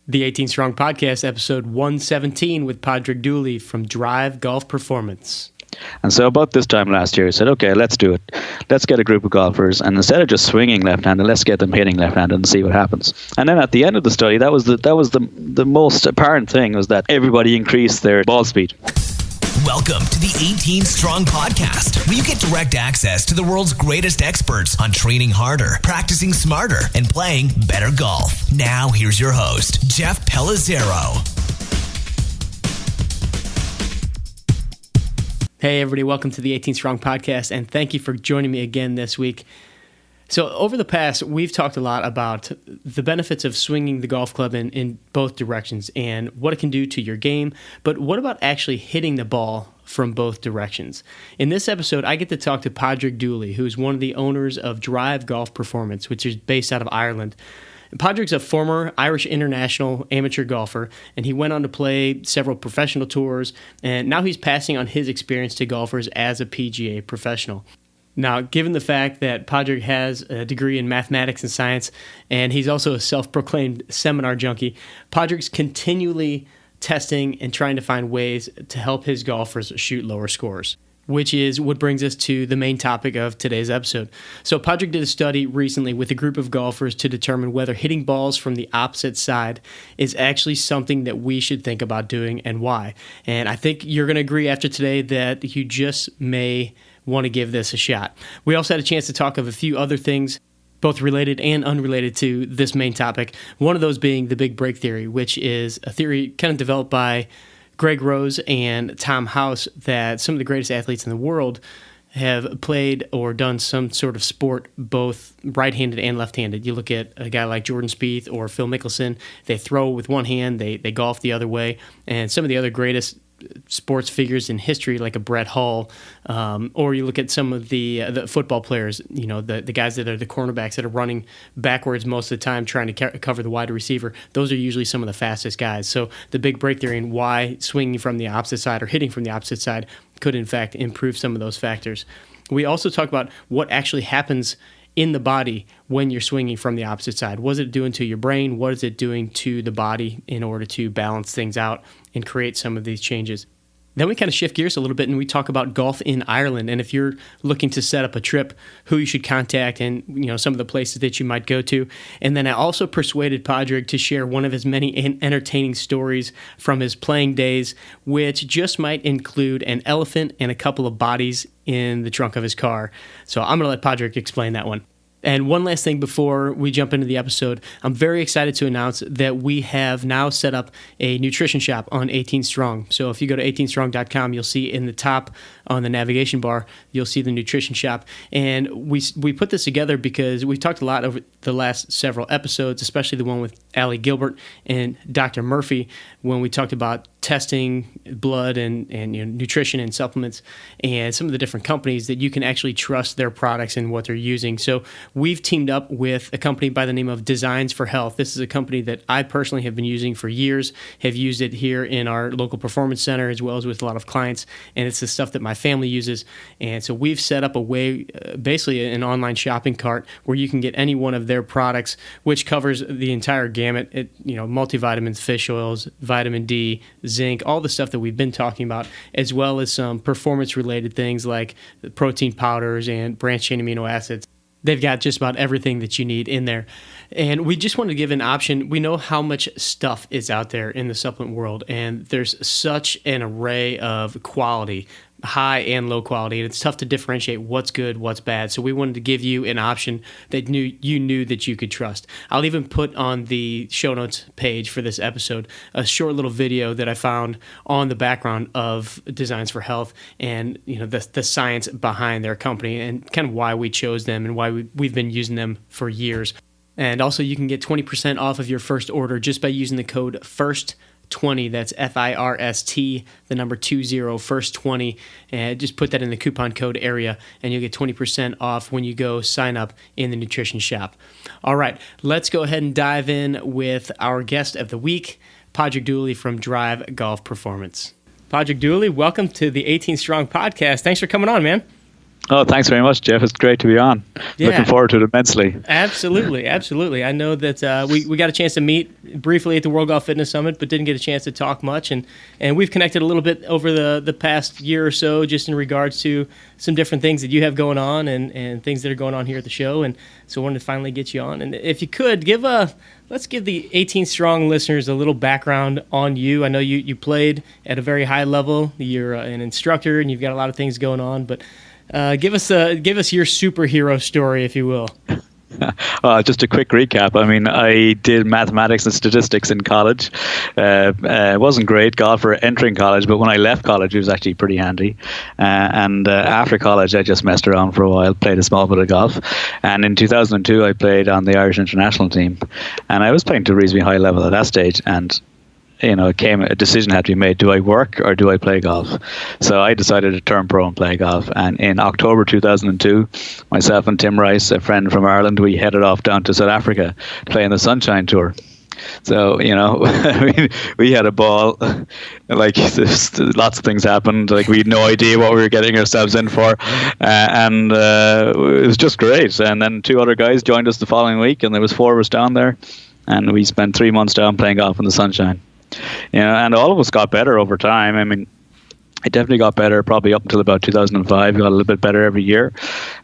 The 18 Strong Podcast, episode 117 with Padraig Dooley from Drive Golf Performance. And so about this time last year, I said, okay, let's do it. Let's get a group of golfers, and instead of just swinging left-handed, let's get them hitting left-handed and see what happens. And then at the end of the study, that was the most apparent thing, was that everybody increased their ball speed. Welcome to the 18 Strong Podcast, where you get direct access to the world's greatest experts on training harder, practicing smarter, and playing better golf. Now, here's your host, Jeff Pellizzero. Hey, everybody. Welcome to the 18 Strong Podcast, and thank you for joining me again this week. So over the past, we've talked a lot about the benefits of swinging the golf club in both directions and what it can do to your game, but what about actually hitting the ball from both directions? In this episode, I get to talk to Padraig Dooley, who's one of the owners of Drive Golf Performance, which is based out of Ireland. Padraig's a former Irish international amateur golfer, and he went on to play several professional tours, and now he's passing on his experience to golfers as a PGA professional. Now, given the fact that Padraig has a degree in mathematics and science, and he's also a self-proclaimed seminar junkie, Padraig's continually testing and trying to find ways to help his golfers shoot lower scores, which is what brings us to the main topic of today's episode. So Padraig did a study recently with a group of golfers to determine whether hitting balls from the opposite side is actually something that we should think about doing and why. And I think you're going to agree after today that you just may want to give this a shot. We also had a chance to talk of a few other things, both related and unrelated to this main topic. One of those being the big break theory, which is a theory kind of developed by Greg Rose and Tom House, that some of the greatest athletes in the world have played or done some sort of sport, both right-handed and left-handed. You look at a guy like Jordan Spieth or Phil Mickelson, they throw with one hand, they golf the other way, and some of the other greatest sports figures in history, like a Brett Hull, or you look at some of the football players, you know, the guys that are the cornerbacks that are running backwards most of the time trying to cover the wide receiver. Those are usually some of the fastest guys. So the big break theory and why swinging from the opposite side or hitting from the opposite side could, in fact, improve some of those factors. We also talk about what actually happens in the body when you're swinging from the opposite side. What is it doing to your brain? What is it doing to the body in order to balance things out and create some of these changes? Then we kind of shift gears a little bit and we talk about golf in Ireland. And if you're looking to set up a trip, who you should contact and, you know, some of the places that you might go to. And then I also persuaded Padraig to share one of his many entertaining stories from his playing days, which just might include an elephant and a couple of bodies in the trunk of his car. So I'm going to let Padraig explain that one. And one last thing before we jump into the episode, I'm very excited to announce that we have now set up a nutrition shop on 18 Strong. So if you go to 18strong.com, you'll see in the top on the navigation bar, you'll see the nutrition shop. And we put this together because we've talked a lot over the last several episodes, especially the one with Allie Gilbert and Dr. Murphy, when we talked about testing blood and you know, nutrition and supplements and some of the different companies that you can actually trust their products and what they're using. So we've teamed up with a company by the name of Designs for Health. This is a company that I personally have been using for years, have used it here in our local performance center as well as with a lot of clients, and it's the stuff that my family uses. And so we've set up a way, basically an online shopping cart where you can get any one of their products, which covers the entire gamut. Multivitamins, fish oils, vitamin D, zinc, all the stuff that we've been talking about, as well as some performance-related things like protein powders and branched-chain amino acids. They've got just about everything that you need in there. And we just want to give an option. We know how much stuff is out there in the supplement world, and there's such an array of quality, high and low quality, and it's tough to differentiate what's good, what's bad. So we wanted to give you an option that you knew that you could trust. I'll even put on the show notes page for this episode a short little video that I found on the background of Designs for Health and the science behind their company and kind of why we chose them and why we've been using them for years. And also you can get 20% off of your first order just by using the code FIRST20. That's FIRST, the number 20, FIRST20. And just put that in the coupon code area, and you'll get 20% off when you go sign up in the nutrition shop. All right, let's go ahead and dive in with our guest of the week, Padraig Dooley from Drive Golf Performance. Padraig Dooley, welcome to the 18 Strong Podcast. Thanks for coming on, man. Oh, thanks very much, Jeff. It's great to be on. Yeah. Looking forward to it immensely. Absolutely. I know that we got a chance to meet briefly at the World Golf Fitness Summit, but didn't get a chance to talk much. And we've connected a little bit over the past year or so, just in regards to some different things that you have going on and things that are going on here at the show. And so I wanted to finally get you on. And if you could, let's give the 18 Strong listeners a little background on you. I know you played at a very high level. You're an instructor, and you've got a lot of things going on, but give us your superhero story, if you will. Just a quick recap. I mean, I did mathematics and statistics in college. It wasn't great golfer entering college, but when I left college, it was actually pretty handy. And after college, I just messed around for a while, played a small bit of golf. And in 2002, I played on the Irish international team. And I was playing to a reasonably high level at that stage. And a decision had to be made. Do I work or do I play golf? So I decided to turn pro and play golf. And in October 2002, myself and Tim Rice, a friend from Ireland, we headed off down to South Africa to play in the Sunshine Tour. So, we had a ball. Like, lots of things happened. Like, we had no idea what we were getting ourselves in for. And it was just great. And then 2 other guys joined us the following week, and there was 4 of us down there. And we spent 3 months down playing golf in the sunshine. And all of us got better over time. I mean, it definitely got better probably up until about 2005. Got a little bit better every year.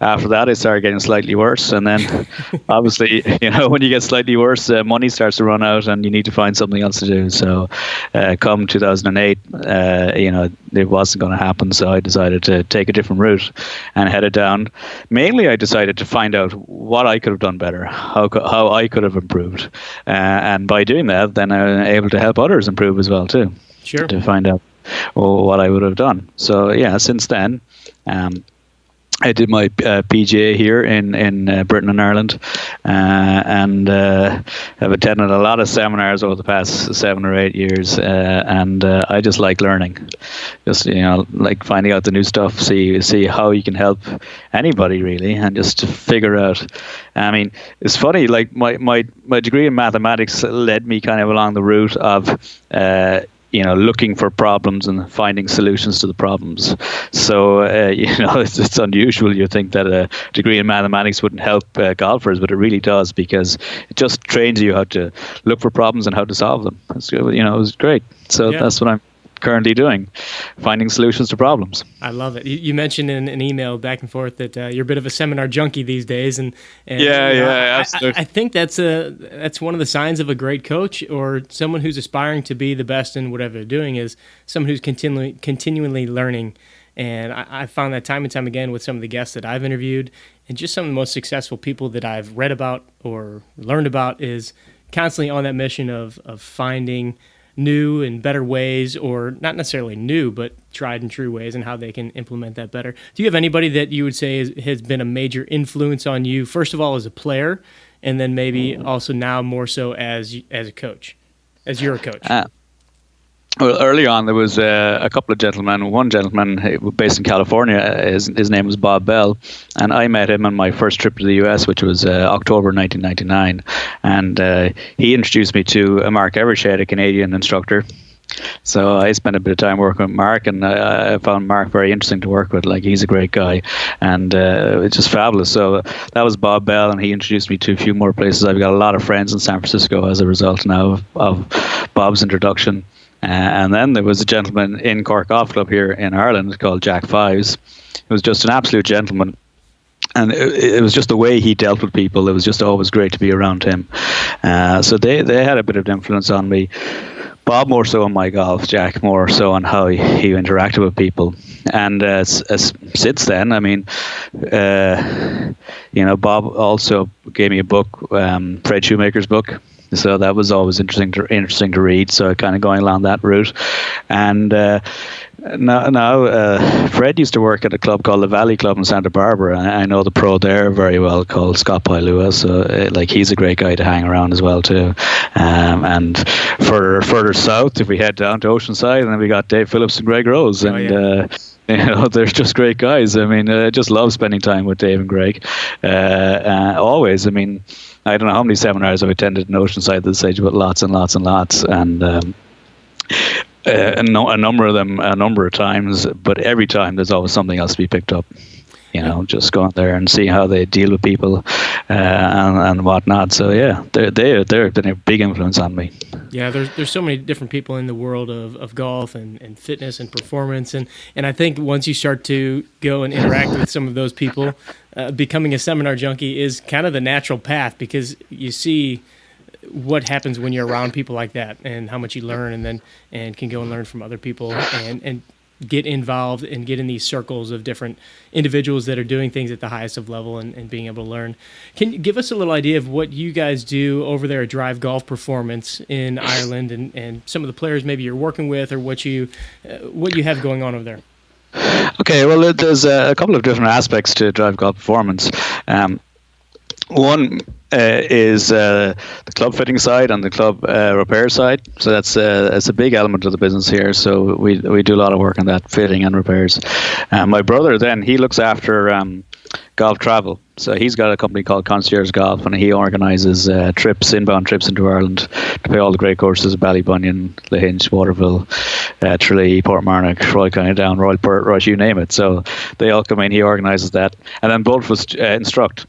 After that, it started getting slightly worse. And then, obviously, when you get slightly worse, money starts to run out and you need to find something else to do. So come 2008, it wasn't going to happen. So I decided to take a different route and headed down. Mainly, I decided to find out what I could have done better, how I could have improved. And by doing that, then I'm able to help others improve as well, too. Sure. To find out what I would have done. So since then, I did my PGA here in Britain and Ireland, and have attended a lot of seminars over the past 7 or 8 years, and I just like learning, just like finding out the new stuff, see how you can help anybody really, and just to figure out. I mean, it's funny, like my degree in mathematics led me kind of along the route of looking for problems and finding solutions to the problems. So, it's unusual. You think that a degree in mathematics wouldn't help golfers, but it really does, because it just trains you how to look for problems and how to solve them. It was great. So That's what I'm currently doing, finding solutions to problems. I love it. You mentioned in an email back and forth that you're a bit of a seminar junkie these days, and absolutely. I think that's one of the signs of a great coach, or someone who's aspiring to be the best in whatever they're doing, is someone who's continually learning. And I found that time and time again with some of the guests that I've interviewed, and just some of the most successful people that I've read about or learned about, is constantly on that mission of finding new and better ways, or not necessarily new, but tried and true ways, and how they can implement that better. Do you have anybody that you would say has been a major influence on you, first of all as a player, and then maybe also now more so as a coach, as you're a coach? Well, early on, there was a couple of gentlemen. One gentleman based in California, his name was Bob Bell, and I met him on my first trip to the US, which was October 1999. And he introduced me to Mark Evershed, a Canadian instructor. So I spent a bit of time working with Mark, and I found Mark very interesting to work with. Like, he's a great guy, and it's just fabulous. So that was Bob Bell, and he introduced me to a few more places. I've got a lot of friends in San Francisco as a result now of Bob's introduction. And then there was a gentleman in Cork Golf Club here in Ireland called Jack Fives. He was just an absolute gentleman. And it was just the way he dealt with people. It was just always great to be around him. So they had a bit of influence on me. Bob more so on my golf, Jack more so on how he interacted with people. And since then, I mean, Bob also gave me a book, Fred Shoemaker's book. So that was always interesting to read. So kind of going along that route. And now Fred used to work at a club called the Valley Club in Santa Barbara. I know the pro there very well, called Scott Pailua. So he's a great guy to hang around as well too. And further south, if we head down to Oceanside, and then we got Dave Phillips and Greg Rose. And they're just great guys. I mean, I just love spending time with Dave and Greg. Always. I mean, I don't know how many seminars I've attended in Oceanside at this stage, but lots and lots and lots. And a number of them, a number of times, but every time there's always something else to be picked up. just going there and see how they deal with people and whatnot. So yeah, they're been a big influence on me. Yeah, there's so many different people in the world of golf and fitness and performance, and I think once you start to go and interact with some of those people, becoming a seminar junkie is kind of the natural path, because you see what happens when you're around people like that and how much you learn, and can go and learn from other people and get involved and get in these circles of different individuals that are doing things at the highest of level and being able to learn. Can you give us a little idea of what you guys do over there at Drive Golf Performance in Ireland, and some of the players maybe you're working with, or what you have going on over there? Okay, well, there's a couple of different aspects to Drive Golf Performance. One is the club fitting side and the club repair side. So that's a big element of the business here. So we do a lot of work on that, fitting and repairs. My brother then, he looks after golf travel. So he's got a company called Concierge Golf, and he organises inbound trips into Ireland to play all the great courses: Ballybunion, Lahinch, Waterville, Tralee, Portmarnock, Royal County Down, Royal Port, Rush, you name it. So they all come in, he organises that. And then both of us instruct.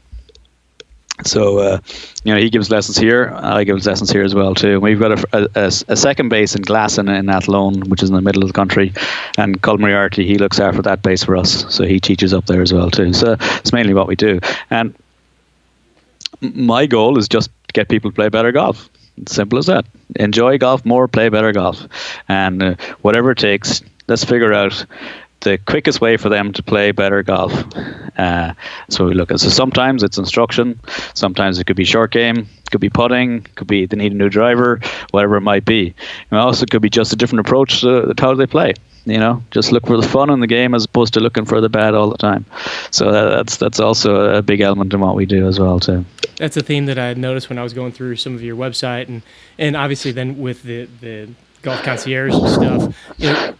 So, he gives lessons here. I give lessons here as well too. We've got a second base in Glasson in Athlone, which is in the middle of the country, and Colm Moriarty, he looks after that base for us. So he teaches up there as well too. So it's mainly what we do. And my goal is just to get people to play better golf. It's simple as that. Enjoy golf more, play better golf, and whatever it takes. Let's figure out the quickest way for them to play better golf. So we look at. So sometimes it's instruction, sometimes it could be short game, it could be putting, could be they need a new driver, whatever it might be. And also it could be just a different approach to how they play. Just look for the fun in the game as opposed to looking for the bad all the time. So that's also a big element in what we do as well too. That's a theme that I had noticed when I was going through some of your website, and obviously then with the Golf Concierge stuff,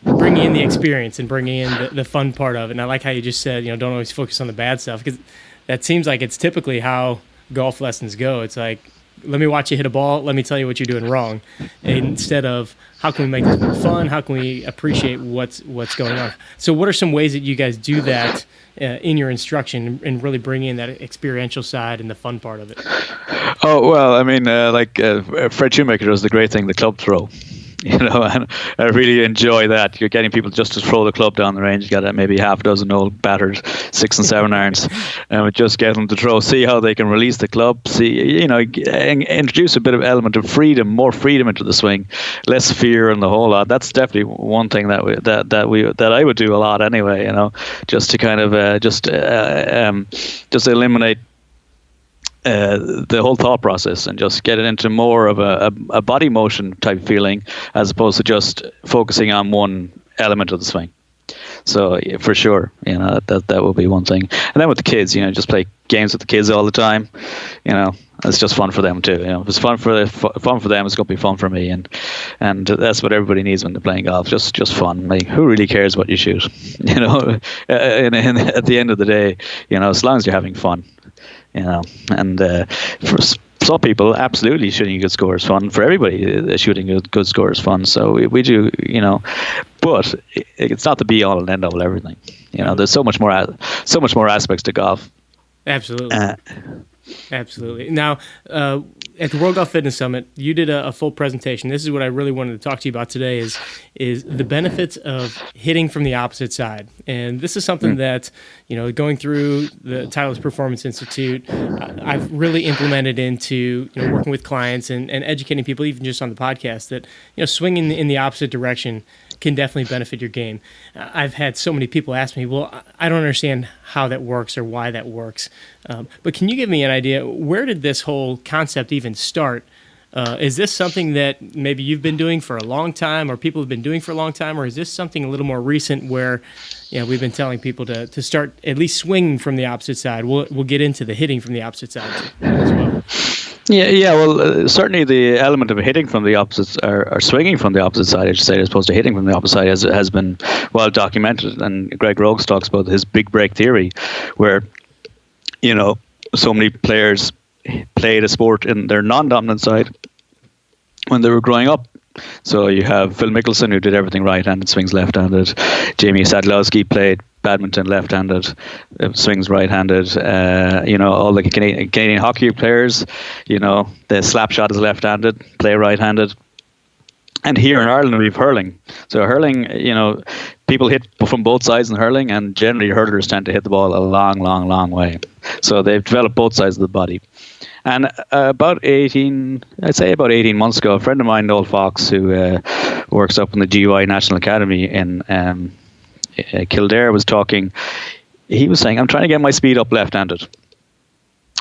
bringing in the experience and bringing in the fun part of it. And I like how you just said, don't always focus on the bad stuff, because that seems like it's typically how golf lessons go. It's like, let me watch you hit a ball, let me tell you what you're doing wrong, instead of how can we make this more fun, how can we appreciate what's going on. So what are some ways that you guys do that in your instruction and really bring in that experiential side and the fun part of it? Oh, well, I mean, Fred Shoemaker does the great thing, the club throw. And I really enjoy that. You're getting people just to throw the club down the range. You got maybe half a dozen old battered 6 and 7 irons, and just get them to throw. See how they can release the club. See, introduce a bit of element of freedom, more freedom into the swing, less fear, and the whole lot. That's definitely one thing that I would do a lot anyway. Just to kind of just eliminate the whole thought process and just get it into more of a body motion type feeling, as opposed to just focusing on one element of the swing. So for sure, that will be one thing. And then with the kids, just play games with the kids all the time. It's just fun for them too. If it's fun for them, it's going to be fun for me, and that's what everybody needs when they're playing golf. Just fun. Like, who really cares what you shoot? And at the end of the day, as long as you're having fun. And for some people, absolutely shooting a good score is fun. For everybody, shooting a good score is fun. So we do, but it's not the be all and end all of everything. There's so much more aspects to golf. Absolutely. Absolutely. Now, at the World Golf Fitness Summit, you did a full presentation. This is what I really wanted to talk to you about today is the benefits of hitting from the opposite side. And this is something that, going through the Titleist Performance Institute, I've really implemented into working with clients and educating people, even just on the podcast, that swinging in the opposite direction can definitely benefit your game. I've had so many people ask me, well, I don't understand how that works or why that works. But can you give me an idea, where did this whole concept even start? Is this something that maybe you've been doing for a long time, or people have been doing for a long time, or is this something a little more recent where we've been telling people to start at least swinging from the opposite side? We'll get into the hitting from the opposite side as well. Yeah. Well, certainly the element of hitting from the opposite or swinging from the opposite side, I should say, as opposed to hitting from the opposite side, has been well documented. And Greg Rogues talks about his big break theory, where so many players played a sport in their non-dominant side when they were growing up. So you have Phil Mickelson, who did everything right-handed, swings left-handed. Jamie Sadlowski played badminton left-handed, swings right-handed. All the Canadian hockey players, the slap shot is left-handed, play right-handed. And here in Ireland, we have hurling. So hurling, people hit from both sides in hurling, and generally hurlers tend to hit the ball a long, long, long way. So they've developed both sides of the body. And about 18 months ago, a friend of mine, Noel Fox, who works up in the GUI National Academy in Kildare, was talking. He was saying, I'm trying to get my speed up left-handed.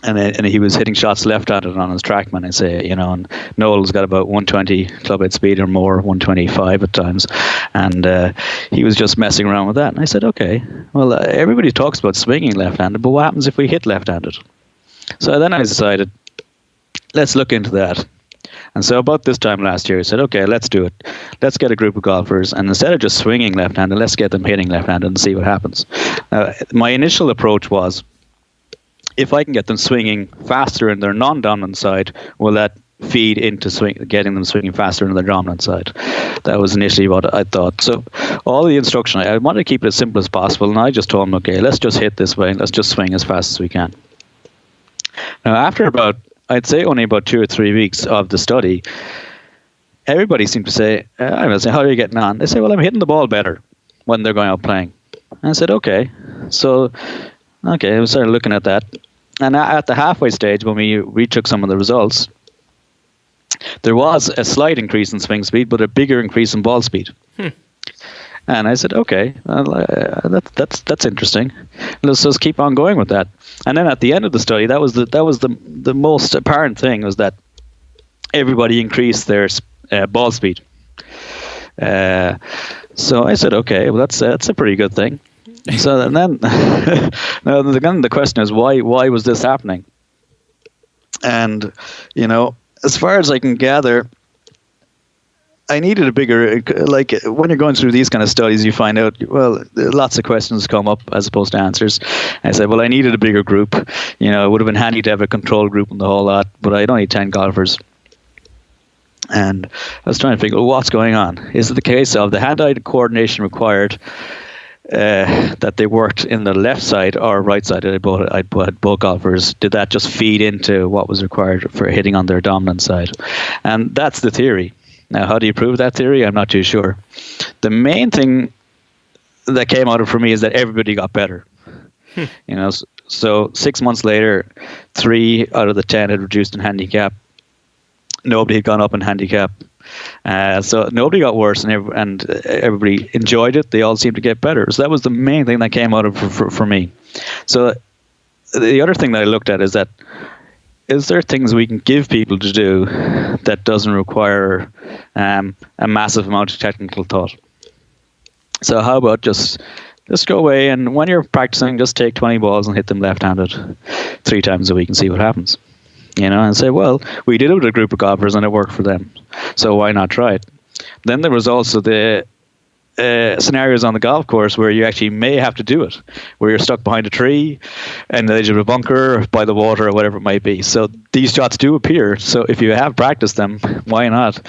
And he was hitting shots left-handed on his Trackman. I say, and Noel's got about 120 club head speed or more, 125 at times, and he was just messing around with that. And I said, okay, well, everybody talks about swinging left-handed, but what happens if we hit left-handed? So then I decided, let's look into that. And so about this time last year, I said, okay, let's do it. Let's get a group of golfers, and instead of just swinging left-handed, let's get them hitting left-handed and see what happens. My initial approach was, if I can get them swinging faster in their non-dominant side, will that feed into getting them swinging faster in their dominant side? That was initially what I thought. So all the instruction, I wanted to keep it as simple as possible, and I just told them, okay, let's just hit this way, let's just swing as fast as we can. Now, after I'd say only about 2 or 3 weeks of the study, everybody seemed to say, I was saying, how are you getting on? They say, well, I'm hitting the ball better when they're going out playing. And I said, okay. So, I started looking at that. And at the halfway stage, when we retook some of the results, there was a slight increase in swing speed, but a bigger increase in ball speed. And I said, okay, that's interesting. Let's just keep on going with that. And then at the end of the study, that was the most apparent thing, was that everybody increased their ball speed. So I said, okay, well that's a pretty good thing. So then, now the question is, why was this happening? And as far as I can gather, I needed a bigger, like when you're going through these kind of studies, you find out, well, lots of questions come up as opposed to answers. I said, well, I needed a bigger group. It would have been handy to have a control group and the whole lot, but I only 10 golfers. And I was trying to figure out what's going on. Is it the case of the hand-eye coordination required that they worked in the left side or right side? I had both golfers. Did that just feed into what was required for hitting on their dominant side? And that's the theory. Now, how do you prove that theory? I'm not too sure. The main thing that came out of it for me is that everybody got better. So 6 months later, 3 out of the 10 had reduced in handicap. Nobody had gone up in handicap. So nobody got worse, and everybody enjoyed it. They all seemed to get better. So that was the main thing that came out of it for me. So the other thing that I looked at is that, is there things we can give people to do that doesn't require a massive amount of technical thought? So how about just go away, and when you're practicing, just take 20 balls and hit them left-handed 3 times a week and see what happens. And say, well, we did it with a group of golfers and it worked for them, so why not try it? Then there was also the scenarios on the golf course where you actually may have to do it, where you're stuck behind a tree and the edge of a bunker, by the water, or whatever it might be. So these shots do appear. So if you have practiced them, why not?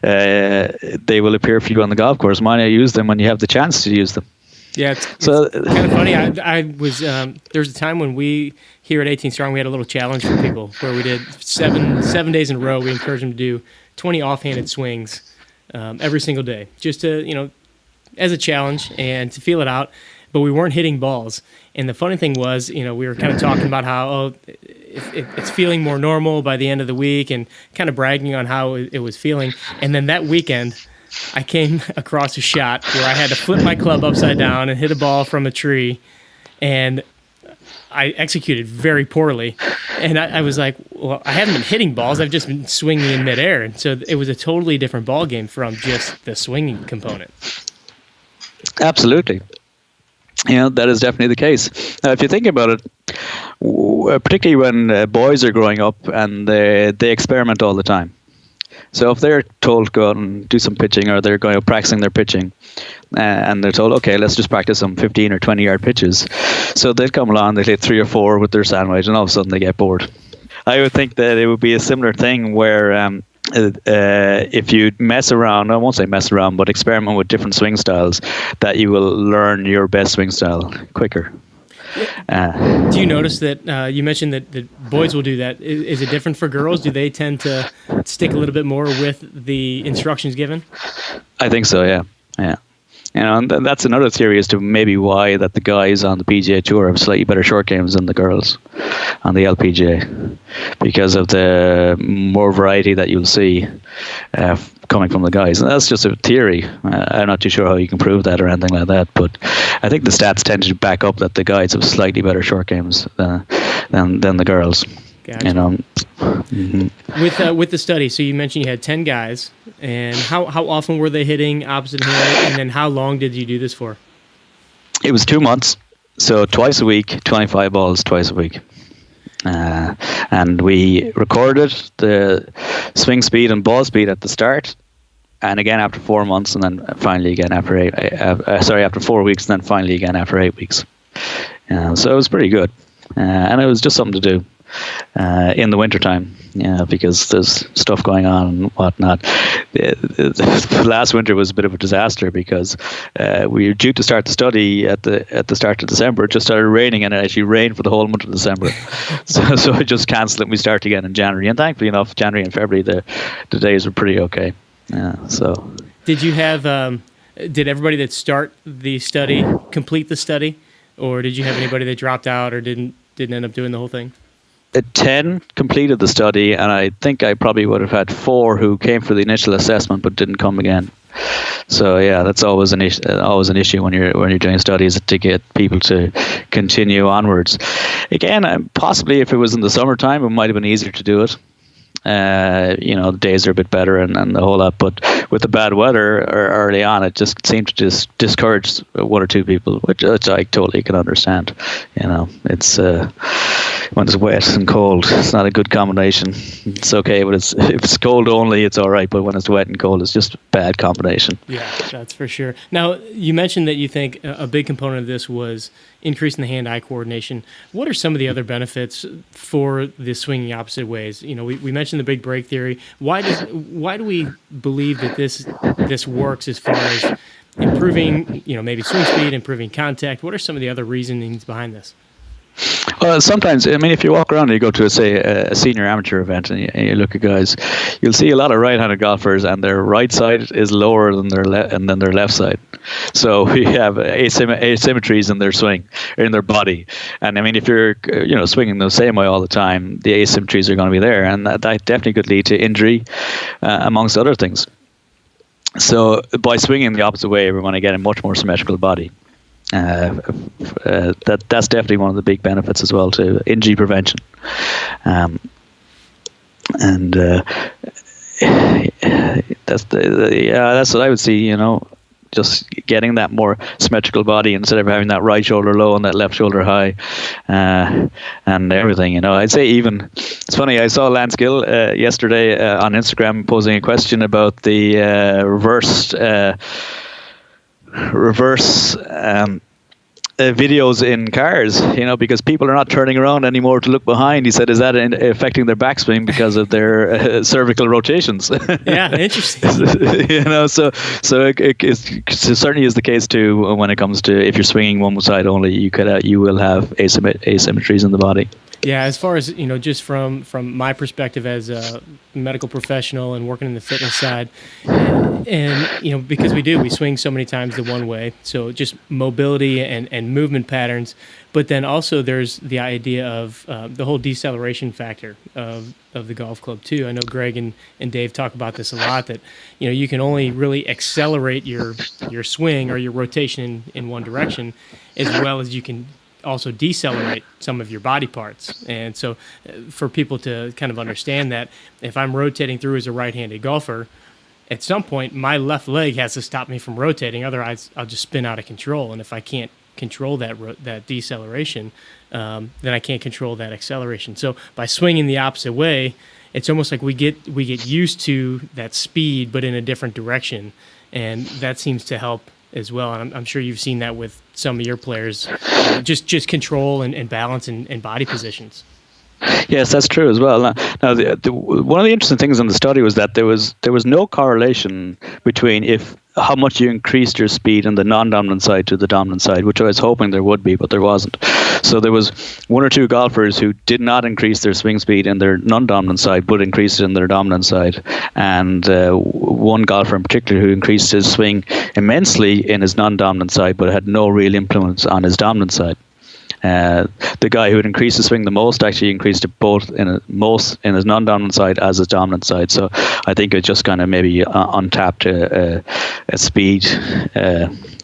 They will appear for you on the golf course. Why not use them when you have the chance to use them? Yeah, it's kind of funny. I was there was a time when we here at 18 Strong, we had a little challenge for people where we did seven days in a row. We encouraged them to do 20 offhanded swings every single day, just to as a challenge and to feel it out. But we weren't hitting balls. And the funny thing was, we were kind of talking about how it's feeling more normal by the end of the week, and kind of bragging on how it was feeling. And then that weekend, I came across a shot where I had to flip my club upside down and hit a ball from a tree, and I executed very poorly. And I was like, well, I haven't been hitting balls. I've just been swinging in midair. And so it was a totally different ball game from just the swinging component. Absolutely. That is definitely the case. Now, if you think about it, particularly when boys are growing up and they experiment all the time. So if they're told to go out and do some pitching, or they're going out practicing their pitching, and they're told, okay, let's just practice some 15 or 20 yard pitches. So they'd come along, they'd hit 3 or 4 with their sandwich, and all of a sudden they get bored. I would think that it would be a similar thing where if you mess around, I won't say mess around, but experiment with different swing styles, that you will learn your best swing style quicker. Do you notice that you mentioned that boys will do that? Is it different for girls? Do they tend to stick a little bit more with the instructions given? I think so, yeah. And that's another theory as to maybe why that the guys on the PGA Tour have slightly better short games than the girls on the LPGA, because of the more variety that you'll see coming from the guys. And that's just a theory. I'm not too sure how you can prove that or anything like that, but I think the stats tend to back up that the guys have slightly better short games than the girls. Gotcha. With the study, so you mentioned you had 10 guys, and how often were they hitting opposite hand, and then how long did you do this for? It was 2 months, so twice a week, 25 balls twice a week. And we recorded the swing speed and ball speed at the start, and again after 4 months, and then finally again after 4 weeks, and then finally again after 8 weeks. So it was pretty good, and it was just something to do in the wintertime, because there's stuff going on and whatnot. Last winter was a bit of a disaster because we were due to start the study at the start of December. It just started raining, and it actually rained for the whole month of December. so I just cancelled it, and we start again in January. And thankfully enough, January and February the days were pretty okay. So did you have did everybody that start the study complete the study, or did you have anybody that dropped out or didn't end up doing the whole thing? 10 completed the study, and I think I probably would have had 4 who came for the initial assessment but didn't come again. So yeah, that's always an issue when you're doing studies, to get people to continue onwards. Again, possibly if it was in the summertime, it might have been easier to do it. The days are a bit better and the whole lot, but with the bad weather early on, it just seemed to just discourage 1 or 2 people, which I totally can understand. It's when it's wet and cold, it's not a good combination. It's okay, but if it's cold only, it's all right, but when it's wet and cold, it's just a bad combination. Yeah, that's for sure. Now, you mentioned that you think a big component of this was increasing the hand-eye coordination. What are some of the other benefits for the swinging opposite ways? We mentioned the big break theory. Why do we believe that this works as far as improving, maybe swing speed, improving contact? What are some of the other reasonings behind this? Well, sometimes, if you walk around and you go to, a senior amateur event and you look at guys, you'll see a lot of right-handed golfers, and their right side is lower than their left side. So we have asymmetries in their swing, in their body. And if you're, swinging the same way all the time, the asymmetries are going to be there, and that definitely could lead to injury, amongst other things. So by swinging the opposite way, we're going to get a much more symmetrical body. That's definitely one of the big benefits as well to injury prevention, and that's what I would see. Just getting that more symmetrical body instead of having that right shoulder low and that left shoulder high, and everything. I'd say even it's funny. I saw Lance Gill yesterday on Instagram posing a question about the reverse videos in cars, because people are not turning around anymore to look behind. He said, is that affecting their backswing because of their cervical rotations? Yeah, interesting. So it certainly is the case too when it comes to, if you're swinging one side only, you will have asymmetries in the body. Yeah, as far as, just from my perspective as a medical professional and working in the fitness side, and because we swing so many times the one way, so just mobility and movement patterns, but then also there's the idea of the whole deceleration factor of the golf club too. I know Greg and Dave talk about this a lot, that you can only really accelerate your swing or your rotation in one direction, as well as you can also decelerate some of your body parts. And so for people to kind of understand that, if I'm rotating through as a right-handed golfer, at some point my left leg has to stop me from rotating, otherwise I'll just spin out of control. And if I can't control that deceleration, then I can't control that acceleration. So by swinging the opposite way, it's almost like we get used to that speed but in a different direction, and that seems to help as well. And I'm sure you've seen that with some of your players, just control and balance and body positions. Yes, that's true as well. Now one of the interesting things in the study was that there was no correlation between how much you increased your speed on the non-dominant side to the dominant side, which I was hoping there would be, but there wasn't. So there was one or two golfers who did not increase their swing speed in their non-dominant side, but increased it in their dominant side. And one golfer in particular who increased his swing immensely in his non-dominant side, but had no real influence on his dominant side. The guy who had increased his swing the most actually increased it both in his non-dominant side as his dominant side. So I think it just kind of maybe untapped a speed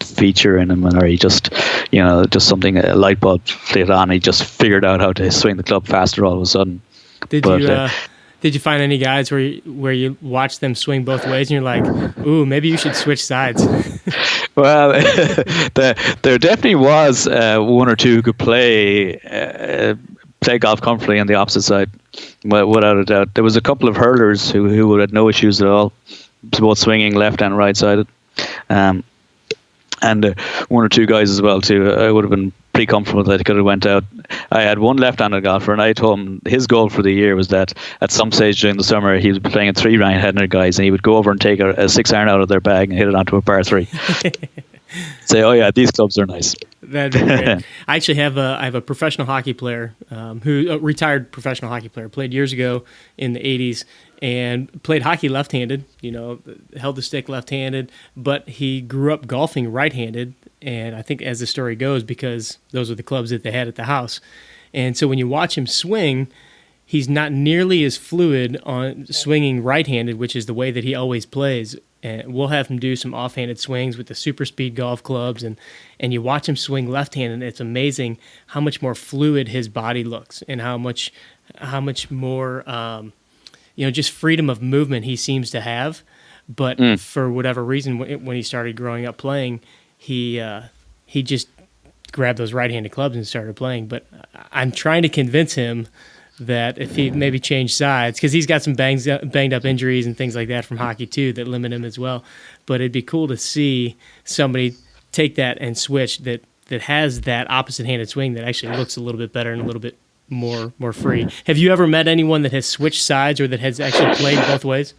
feature in him, or he just something, a light bulb lit on. He just figured out how to swing the club faster all of a sudden. Did you find any guys where you watch them swing both ways and you're like, ooh, maybe you should switch sides? Well, there definitely was one or two who could play golf comfortably on the opposite side, without a doubt. There was a couple of hurlers who had no issues at all, both swinging left and right sided. And one or two guys as well too. I would have been pretty comfortable that he could have went out. I had one left-handed golfer, and I told him his goal for the year was that at some stage during the summer he was playing 3 right-handed guys, and he would go over and take a 6-iron out of their bag and hit it onto a par 3. Say, oh yeah, these clubs are nice. That'd be great. I actually have a professional hockey player a retired professional hockey player, played years ago in the 80s and played hockey left-handed, held the stick left-handed, but he grew up golfing right-handed, and I think as the story goes, because those are the clubs that they had at the house. And so when you watch him swing, he's not nearly as fluid on swinging right-handed, which is the way that he always plays. And we'll have him do some offhanded swings with the super speed golf clubs, and you watch him swing left-handed, and it's amazing how much more fluid his body looks and how much more just freedom of movement he seems to have. But for whatever reason, when he started growing up playing, he just grabbed those right-handed clubs and started playing. But I'm trying to convince him that if he maybe changed sides, because he's got some banged up injuries and things like that from hockey too that limit him as well. But it'd be cool to see somebody take that and switch that has that opposite-handed swing that actually looks a little bit better and a little bit more free. Have you ever met anyone that has switched sides or that has actually played both ways?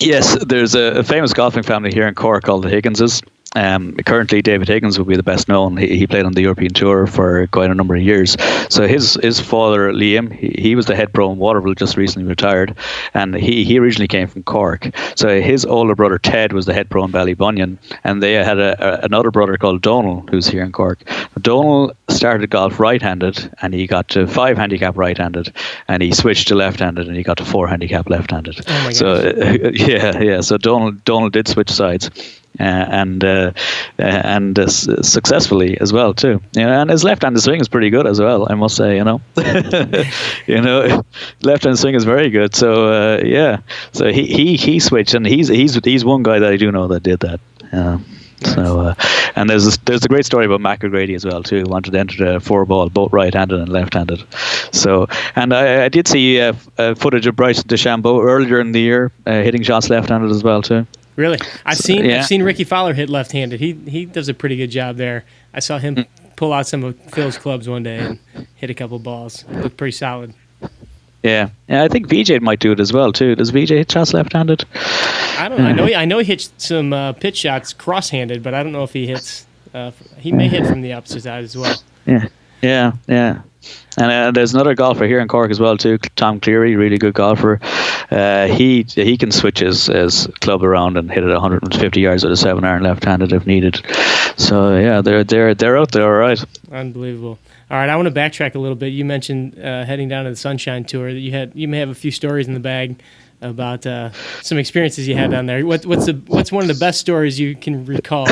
Yes, there's a famous golfing family here in Cork called the Higginses. Currently, David Higgins would be the best known. He played on the European Tour for quite a number of years. So his father, Liam, he was the head pro in Waterville, just recently retired, and he originally came from Cork. So his older brother, Ted, was the head pro in Ballybunion, and they had another brother called Donal, who's here in Cork. Donal started golf right-handed, and he got to 5 handicap right-handed, and he switched to left-handed, and he got to 4 handicap left-handed. Oh my gosh. So Donal did switch sides. And successfully as well too. And his left-handed swing is pretty good as well, I must say. Left-handed swing is very good. So so he switched, and he's one guy that I do know that did that. And there's a great story about Mac O'Grady as well too, who wanted to enter the 4-ball both right-handed and left-handed. So, and I did see footage of Bryson DeChambeau earlier in the year hitting shots left-handed as well too. Really? I've seen Ricky Fowler hit left-handed. He does a pretty good job there. I saw him pull out some of Phil's clubs one day and hit a couple balls. Looked pretty solid. Yeah, I think VJ might do it as well too. Does VJ hit shots left-handed? I don't know. I know he hits some pitch shots cross-handed, but I don't know if he hits. He may hit from the opposite side as well. Yeah. And there's another golfer here in Cork as well too, Tom Cleary, really good golfer. He can switch his club around and hit it 150 yards with a 7-iron left-handed if needed. So yeah, they're out there, all right. Unbelievable. All right, I want to backtrack a little bit. You mentioned heading down to the Sunshine Tour. You may have a few stories in the bag about some experiences you had down there. What's one of the best stories you can recall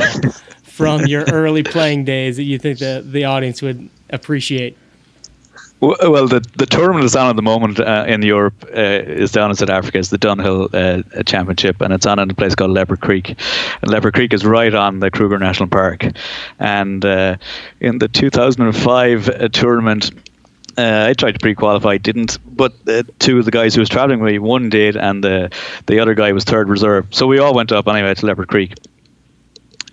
from your early playing days that you think the audience would appreciate? Well, the tournament is on at the moment in Europe. Is down in South Africa. It's the Dunhill Championship, and it's on in a place called Leopard Creek. And Leopard Creek is right on the Kruger National Park. And in the 2005 tournament, I tried to pre-qualify, didn't. But 2 of the guys who was traveling with me, one did, and the other guy was third reserve. So we all went up anyway to Leopard Creek.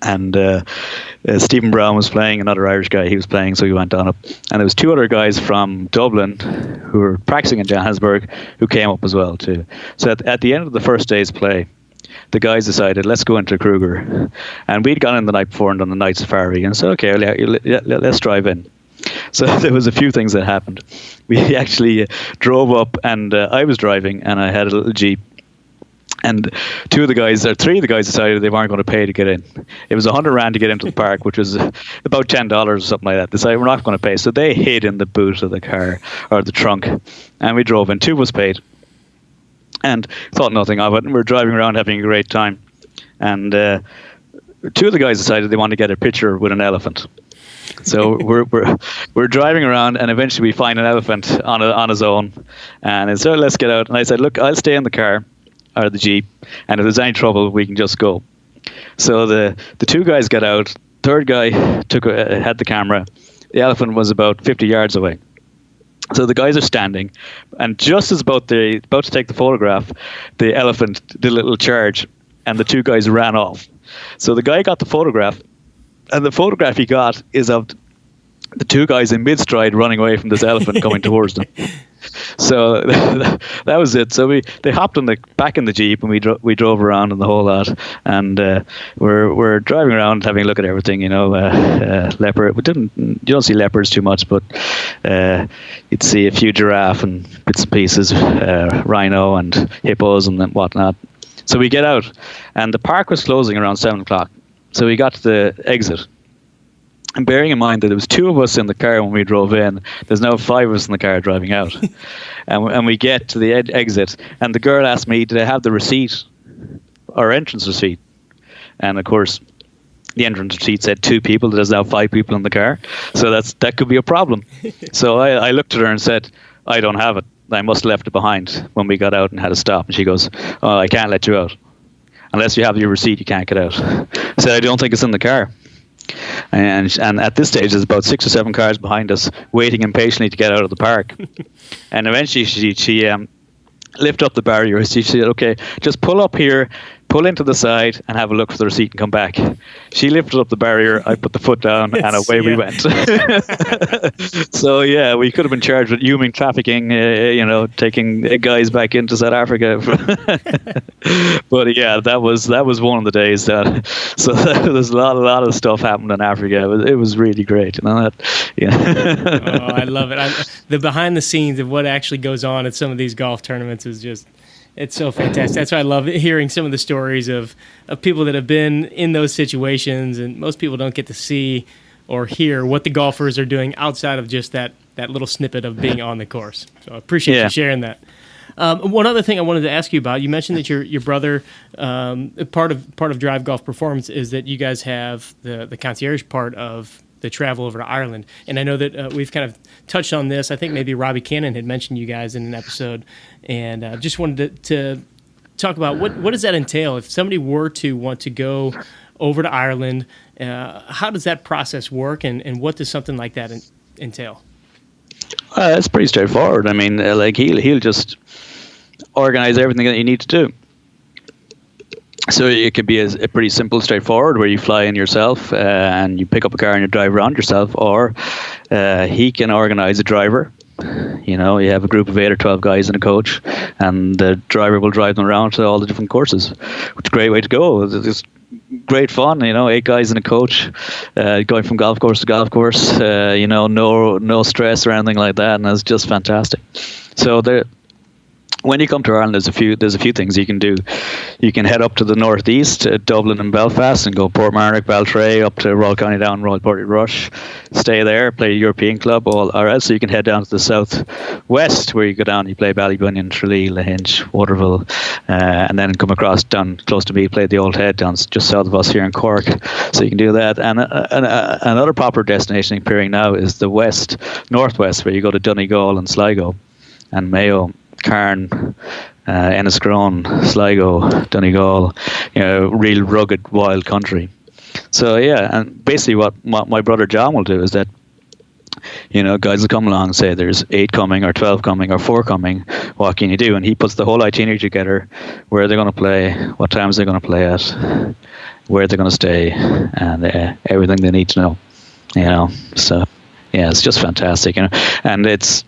And Stephen Brown was playing, another Irish guy, he was playing, so we went on up. And there was 2 other guys from Dublin who were practicing in Johannesburg who came up as well too. So at the end of the first day's play, the guys decided, let's go into Kruger. And we'd gone in the night before and done the night safari, and said, okay, let's drive in. So there was a few things that happened. We actually drove up, and I was driving, and I had a little Jeep. And 3 of the guys decided they weren't going to pay to get in. It was 100 rand to get into the park, which was about $10 or something like that. They decided we're not going to pay. So they hid in the boot of the car, or the trunk, and we drove in. 2 was paid. And thought nothing of it. And we were driving around having a great time. And 2 of the guys decided they wanted to get a picture with an elephant. So we're driving around, and eventually we find an elephant on his own. And he said, let's get out. And I said, look, I'll stay in the car, or the Jeep, and if there's any trouble, we can just go. So the 2 guys got out. Third guy had the camera. The elephant was about 50 yards away. So the guys are standing, and just as about to take the photograph, the elephant did a little charge, and the 2 guys ran off. So the guy got the photograph, and the photograph he got is of the 2 guys in mid-stride running away from this elephant coming towards them. So that was it. So they hopped back in the Jeep, and we drove around and the whole lot, and we're driving around having a look at everything. Leopard. You don't see leopards too much, but you'd see a few giraffe and bits and pieces, rhino and hippos and whatnot. So we get out, and the park was closing around 7:00. So we got to the exit. And bearing in mind that there was 2 of us in the car when we drove in, there's now 5 of us in the car driving out. and we get to the exit, and the girl asked me, did I have the receipt, or entrance receipt? And of course, the entrance receipt said 2 people. There's now 5 people in the car. So that could be a problem. So I looked at her and said, I don't have it. I must have left it behind when we got out and had to stop. And she goes, oh, I can't let you out. Unless you have your receipt, you can't get out. I said, I don't think it's in the car. And at this stage, there's about 6 or 7 cars behind us waiting impatiently to get out of the park. And eventually she lifted up the barrier. She said, okay, just pull up here, pull into the side and have a look for the receipt and come back. She lifted up the barrier, I put the foot down, and away we went. So yeah, we could have been charged with human trafficking, taking guys back into South Africa. But yeah, that was one of the days that. So there's a lot of stuff happened in Africa. It was really great. Oh, I love it. The behind the scenes of what actually goes on at some of these golf tournaments is just. It's so fantastic. That's why I love hearing some of the stories of people that have been in those situations, and most people don't get to see or hear what the golfers are doing outside of just that little snippet of being on the course. So I appreciate you sharing that. One other thing I wanted to ask you about, you mentioned that your brother, part of Drive Golf Performance is that you guys have the concierge part of the travel over to Ireland. And I know that we've kind of touched on this. I think maybe Robbie Cannon had mentioned you guys in an episode, and just wanted to talk about what does that entail? If somebody were to want to go over to Ireland, how does that process work, and what does something like that entail? It's pretty straightforward. I mean, he'll just organize everything that you need to do. So it could be a pretty simple, straightforward, where you fly in yourself and you pick up a car and you drive around yourself, or he can organize a driver. You have a group of 8 or 12 guys in a coach, and the driver will drive them around to all the different courses, which is a great way to go. It's great fun, 8 guys in a coach, going from golf course to golf course, no stress or anything like that, and it's just fantastic. So when you come to Ireland, there's a few things you can do. You can head up to the northeast, Dublin and Belfast, and go Portmarnock, Baltray, up to Royal County Down, Royal Portrush. Stay there, play a European club, or else you can head down to the southwest, where you go down, you play Ballybunion, Tralee, Lahinch, Waterville, and then come across down close to me, play the Old Head down just south of us here in Cork. So you can do that. And another popular destination appearing now is the northwest, where you go to Donegal and Sligo and Mayo, Cairn, Enniscrone, Sligo, Donegal, real rugged, wild country. So yeah, and basically what my brother John will do is that Guys will come along and say there's 8 coming or 12 coming or 4 coming. What can you do? And he puts the whole itinerary together, where they're going to play, what times they're going to play at, where they're going to stay, and everything they need to know. So yeah, it's just fantastic. And it's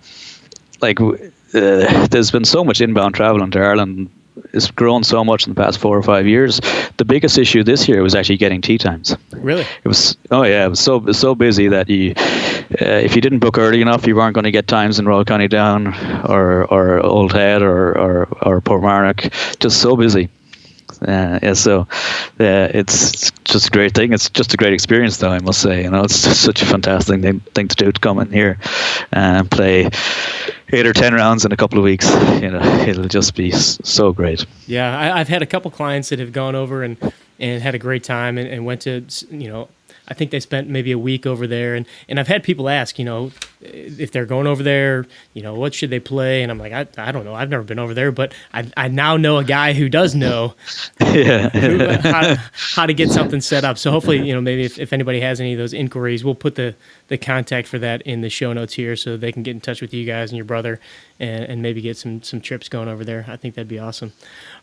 like there's been so much inbound travel into Ireland. It's grown so much in the past 4 or 5 years. The biggest issue this year was actually getting tee times. Really? It was so busy that if you didn't book early enough, you weren't going to get times in Royal County Down or Old Head or Portmarnock. Just so busy. It's just a great thing. It's just a great experience, though, I must say. It's just such a fantastic thing to do, to come in here and play 8 or 10 rounds in a couple of weeks. It'll just be so great. Yeah, I've had a couple clients that have gone over and had a great time and went to, I think they spent maybe a week over there. And I've had people ask, if they're going over there, what should they play? And I'm like, I don't know. I've never been over there, but I now know a guy who does know how to get something set up. So hopefully, maybe if anybody has any of those inquiries, we'll put the contact for that in the show notes here so they can get in touch with you guys and your brother and maybe get some trips going over there. I think that'd be awesome.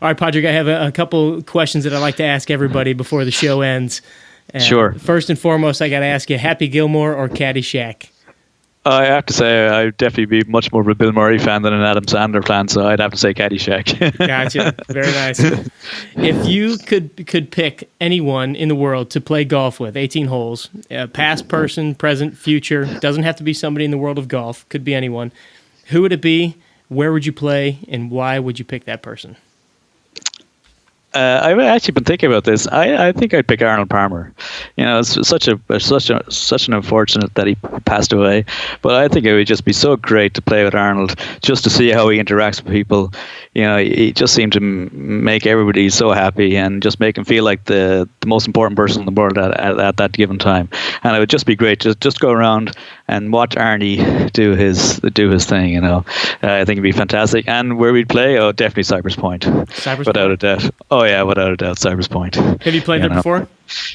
All right, Padraig, I have a couple questions that I like to ask everybody before the show ends. Sure. First and foremost, I got to ask you, Happy Gilmore or Caddyshack? I have to say I'd definitely be much more of a Bill Murray fan than an Adam Sandler fan, so I'd have to say Caddyshack. Gotcha. Very nice. If you could pick anyone in the world to play golf with, 18 holes, past person, present, future, doesn't have to be somebody in the world of golf, could be anyone, who would it be, where would you play, and why would you pick that person? I've actually been thinking about this. I think I'd pick Arnold Palmer. It's such an unfortunate that he passed away. But I think it would just be so great to play with Arnold, just to see how he interacts with people. He just seemed to make everybody so happy and just make him feel like the most important person in the world at that given time. And it would just be great to just go around and watch Arnie do his thing. I think it'd be fantastic. And where we'd play, definitely Cypress Point, without a doubt. Oh yeah, without a doubt, Cypress Point. Have you played there before?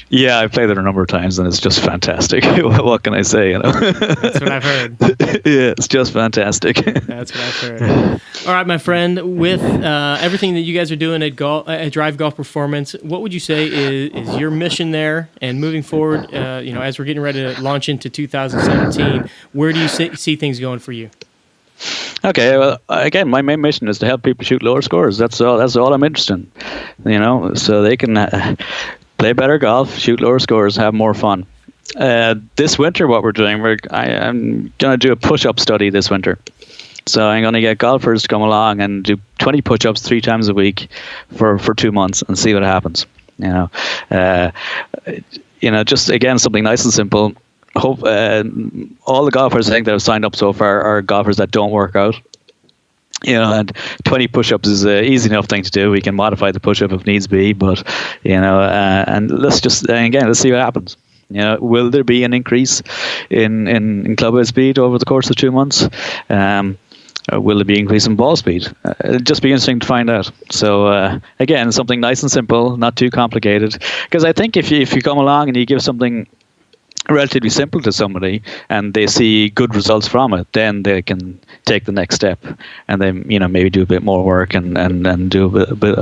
Yeah, I've played there a number of times, and it's just fantastic. What can I say? That's what I've heard. Yeah, it's just fantastic. That's what I've heard. All right, my friend. With everything that you guys are doing at Drive Golf Performance, what would you say is your mission there? And moving forward, as we're getting ready to launch into 2017, where do you see things going for you? Okay, well, again, my main mission is to help people shoot lower scores. That's all I'm interested in. So they can play better golf, shoot lower scores, have more fun. This winter, what we're doing, I'm going to do a push-up study this winter. So I'm going to get golfers to come along and do 20 push-ups 3 times a week for 2 months and see what happens. Just again, something nice and simple. Hope all the golfers I think that have signed up so far are golfers that don't work out. And 20 push-ups is an easy enough thing to do. We can modify the push-up if needs be, but and let's see what happens. Will there be an increase in clubhead speed over the course of 2 months? Will there be an increase in ball speed? It'll just be interesting to find out. So again, something nice and simple, not too complicated. Because I think if you come along and you give something relatively simple to somebody and they see good results from it, then they can take the next step and then maybe do a bit more work and do a bit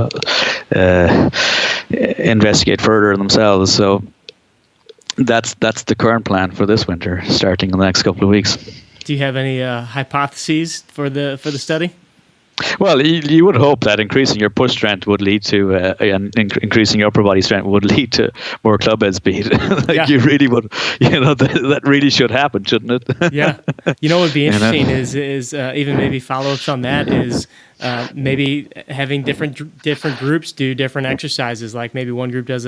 investigate further themselves. So that's the current plan for this winter, starting in the next couple of weeks. Do you have any hypotheses for the study? Well, you would hope that increasing your push strength would lead to and increasing your upper body strength would lead to more clubhead speed. You really would, that really should happen, shouldn't it? Yeah. What would be interesting is even maybe follow-ups on that is maybe having different groups do different exercises. Like maybe one group does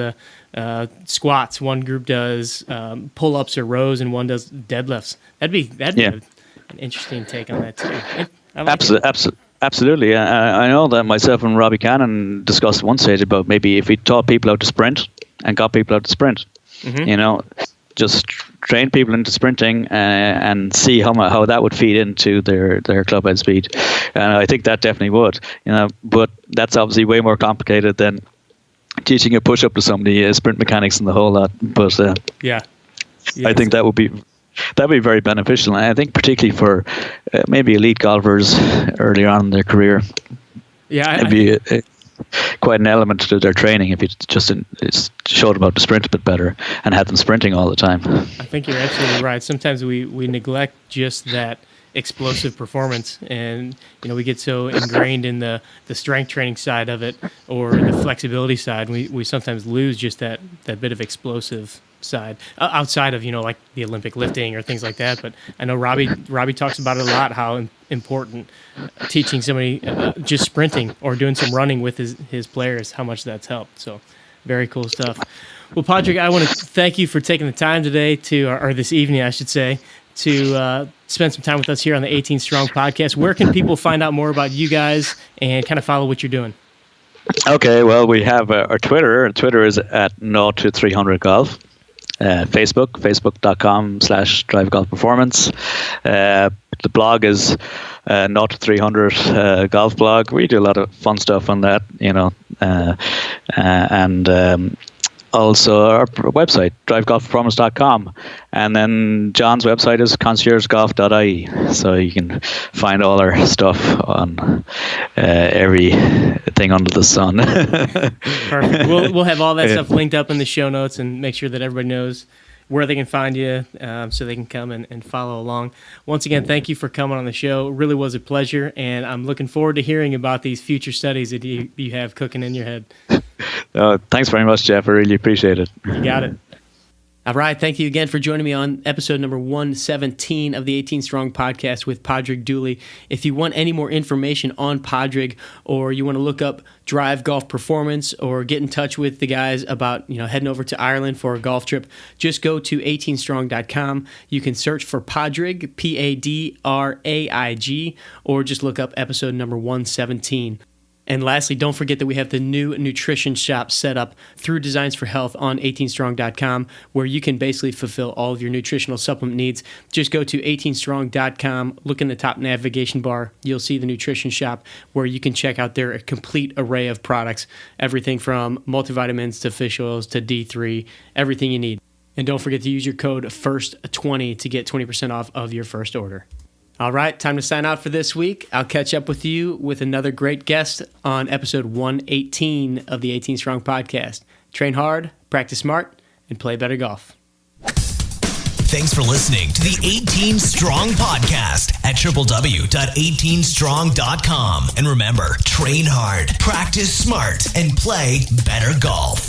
squats, one group does pull-ups or rows, and one does deadlifts. That'd be an interesting take on that too. Absolutely. I know that myself and Robbie Cannon discussed at one stage about maybe if we taught people how to sprint and got people out to sprint, just train people into sprinting and see how that would feed into their clubhead speed. And I think that definitely would, but that's obviously way more complicated than teaching a push-up to somebody, sprint mechanics and the whole lot. But I think that would be That'd be very beneficial. And I think particularly for maybe elite golfers earlier on in their career. Yeah, it'd be quite an element to their training if you just showed them how to sprint a bit better and had them sprinting all the time. I think you're absolutely right. Sometimes we neglect just that explosive performance, and we get so ingrained in the strength training side of it or the flexibility side, we sometimes lose just that bit of explosive side outside of like the Olympic lifting or things like that. But I know Robbie talks about it a lot, how important teaching somebody just sprinting or doing some running with his players, how much that's helped. So very cool stuff. Well, Padraig, I want to thank you for taking the time today or this evening, I should say, to spend some time with us here on the 18 Strong podcast. Where can people find out more about you guys and kind of follow what you're doing? Okay, well, we have our Twitter. Twitter is at 0-300golf. Facebook.com/drivegolfperformance. The blog is 0-300 golf blog. We do a lot of fun stuff on that, and also our website, drivegolfperformance.com. And then John's website is conciergegolf.ie. So you can find all our stuff on everything under the sun. Perfect. We'll have all that stuff linked up in the show notes and make sure that everybody knows where they can find you so they can come and follow along. Once again, thank you for coming on the show. It really was a pleasure, and I'm looking forward to hearing about these future studies that you have cooking in your head. Thanks very much, Jeff. I really appreciate it. You got it. All right. Thank you again for joining me on episode number 117 of the 18 Strong podcast with Padraig Dooley. If you want any more information on Padraig, or you want to look up Drive Golf Performance or get in touch with the guys about heading over to Ireland for a golf trip, just go to 18strong.com. You can search for Padraig, Padraig, or just look up episode number 117. And lastly, don't forget that we have the new nutrition shop set up through Designs for Health on 18strong.com, where you can basically fulfill all of your nutritional supplement needs. Just go to 18strong.com, look in the top navigation bar. You'll see the nutrition shop where you can check out their complete array of products, everything from multivitamins to fish oils to D3, everything you need. And don't forget to use your code FIRST20 to get 20% off of your first order. All right, time to sign out for this week. I'll catch up with you with another great guest on episode 118 of the 18 Strong podcast. Train hard, practice smart, and play better golf. Thanks for listening to the 18 Strong podcast at www.18strong.com. And remember, train hard, practice smart, and play better golf.